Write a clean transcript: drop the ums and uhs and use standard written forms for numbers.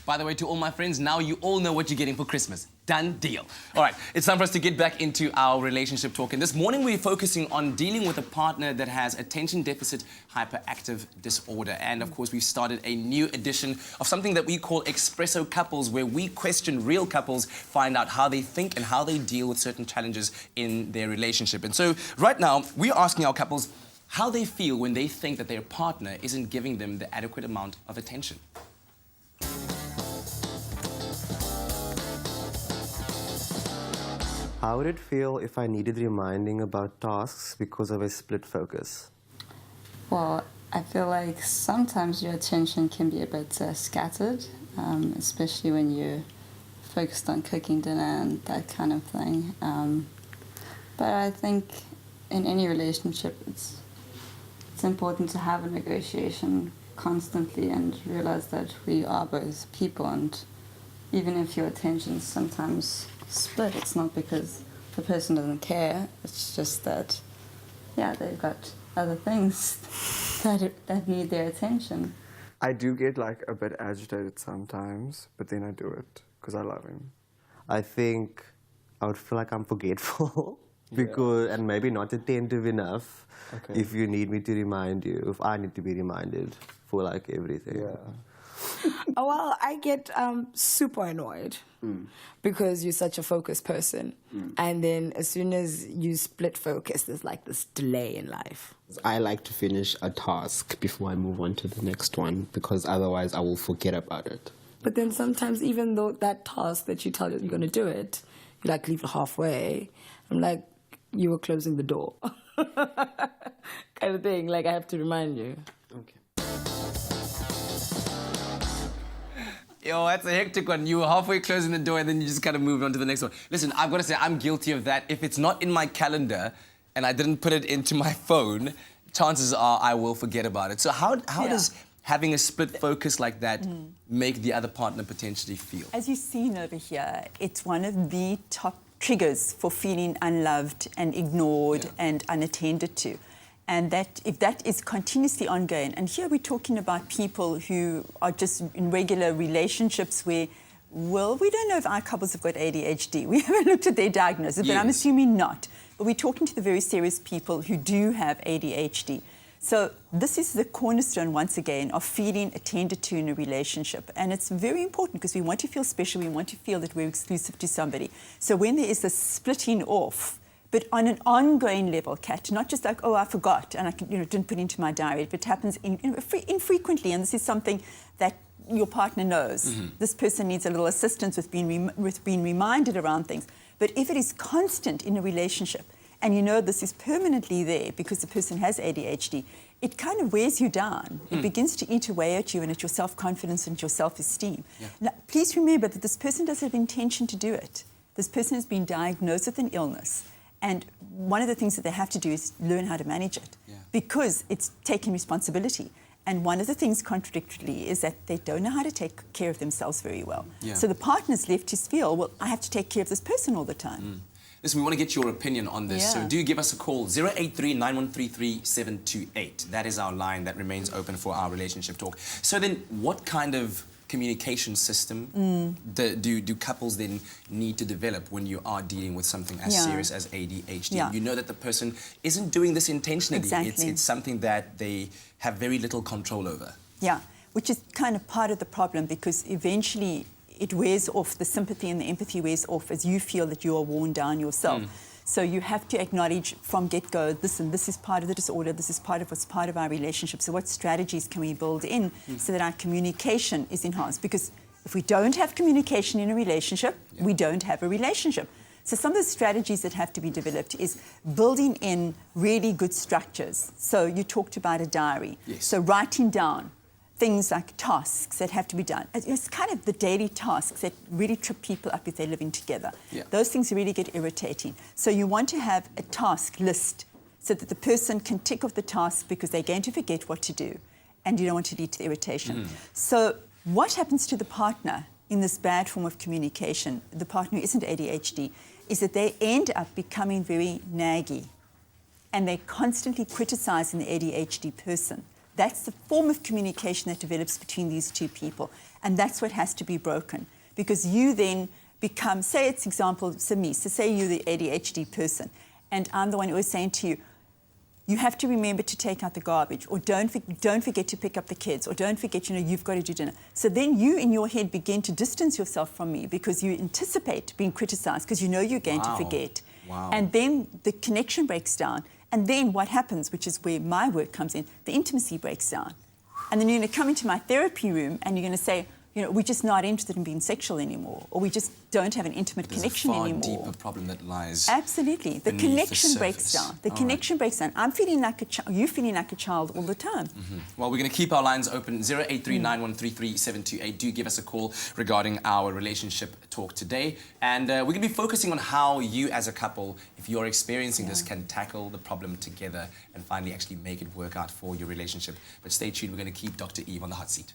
By the way, to all my friends, now you all know what you're getting for Christmas. Done deal. All right, it's time for us to get back into our relationship talk. And this morning we're focusing on dealing with a partner that has attention deficit hyperactive disorder. And of course, we've started a new edition of something that we call Expresso Couples, where we question real couples, find out how they think and how they deal with certain challenges in their relationship. And so right now, we're asking our couples how they feel when they think that their partner isn't giving them the adequate amount of attention. How would it feel if I needed reminding about tasks because of a split focus? Well, I feel like sometimes your attention can be a bit scattered, especially when you're focused on cooking dinner and that kind of thing. But I think in any relationship, it's important to have a negotiation constantly and realize that we are both people, and even if your attention's sometimes split, it's not because the person doesn't care, it's just that, yeah, they've got other things that need their attention. I do get like a bit agitated sometimes, but then I do it because I love him. I think I would feel like I'm forgetful because, and maybe not attentive enough if you need me to remind you, if I need to be reminded for like everything. Well, I get super annoyed because you're such a focused person. And then as soon as you split focus, there's like this delay in life. I like to finish a task before I move on to the next one, because otherwise I will forget about it. But then sometimes, even though that task that you tell you're going to do it, you like leave it halfway. I'm like, you were closing the door. Kind of thing, like I have to remind you. Okay. Yo, that's a hectic one. You were halfway closing the door and then you just kind of moved on to the next one. Listen, I've got to say, I'm guilty of that. If it's not in my calendar and I didn't put it into my phone, chances are I will forget about it. So how does having a split focus like that make the other partner potentially feel? As you've seen over here, it's one of the top triggers for feeling unloved and ignored and unattended to. And that, if that is continuously ongoing, and here we're talking about people who are just in regular relationships where, well, we don't know if our couples have got ADHD. We haven't looked at their diagnosis, but I'm assuming not. But we're talking to the very serious people who do have ADHD. So this is the cornerstone, once again, of feeling attended to in a relationship. And it's very important because we want to feel special. We want to feel that we're exclusive to somebody. So when there is this splitting off, but on an ongoing level, Kat, not just like, oh, I forgot and I didn't put it into my diary, but it happens infrequently, and this is something that your partner knows. This person needs a little assistance with being reminded around things. But if it is constant in a relationship, and you know this is permanently there because the person has ADHD, it kind of wears you down. It begins to eat away at you and at your self-confidence and your self-esteem. Now, please remember that this person doesn't have intention to do it. This person has been diagnosed with an illness. And one of the things that they have to do is learn how to manage it because it's taking responsibility. And one of the things contradictorily is that they don't know how to take care of themselves very well. So the partner's left to feel, well, I have to take care of this person all the time. Listen, we want to get your opinion on this, so do give us a call, 083-9133-728. That is our line that remains open for our relationship talk. So then, what kind of communication system do couples then need to develop when you are dealing with something as serious as ADHD? You know that the person isn't doing this intentionally. It's something that they have very little control over. Yeah, which is kind of part of the problem, because eventually it wears off, the sympathy and the empathy wears off as you feel that you are worn down yourself. So you have to acknowledge from get-go, this is part of the disorder, this is part of what's part of our relationship. So what strategies can we build in so that our communication is enhanced? Because if we don't have communication in a relationship, we don't have a relationship. So some of the strategies that have to be developed is building in really good structures. So you talked about a diary. So writing down things like tasks that have to be done. It's kind of the daily tasks that really trip people up if they're living together. Those things really get irritating. So you want to have a task list so that the person can tick off the task because they're going to forget what to do, and you don't want to lead to the irritation. So what happens to the partner in this bad form of communication, the partner who isn't ADHD, is that they end up becoming very naggy, and they're constantly criticizing the ADHD person. That's the form of communication that develops between these two people. And that's what has to be broken, because you then become, say it's example, me, so say you're the ADHD person, and I'm the one who is saying to you, you have to remember to take out the garbage, or don't forget to pick up the kids, or don't forget, you've got to do dinner. So then you, in your head, begin to distance yourself from me because you anticipate being criticized because you know you're going to forget. Wow. And then the connection breaks down. And then what happens, which is where my work comes in, the intimacy breaks down. And then you're going to come into my therapy room and you're going to say, we're just not interested in being sexual anymore, or we just don't have an intimate connection anymore. There's a far deeper problem that lies. Absolutely. The connection breaks down. The connection breaks down. I'm feeling like a child, you're feeling like a child all the time. Well, we're going to keep our lines open. 08391333728. Do give us a call regarding our relationship talk today. And we're going to be focusing on how you as a couple, if you're experiencing this, can tackle the problem together and finally actually make it work out for your relationship. But stay tuned. We're going to keep Dr. Eve on the hot seat.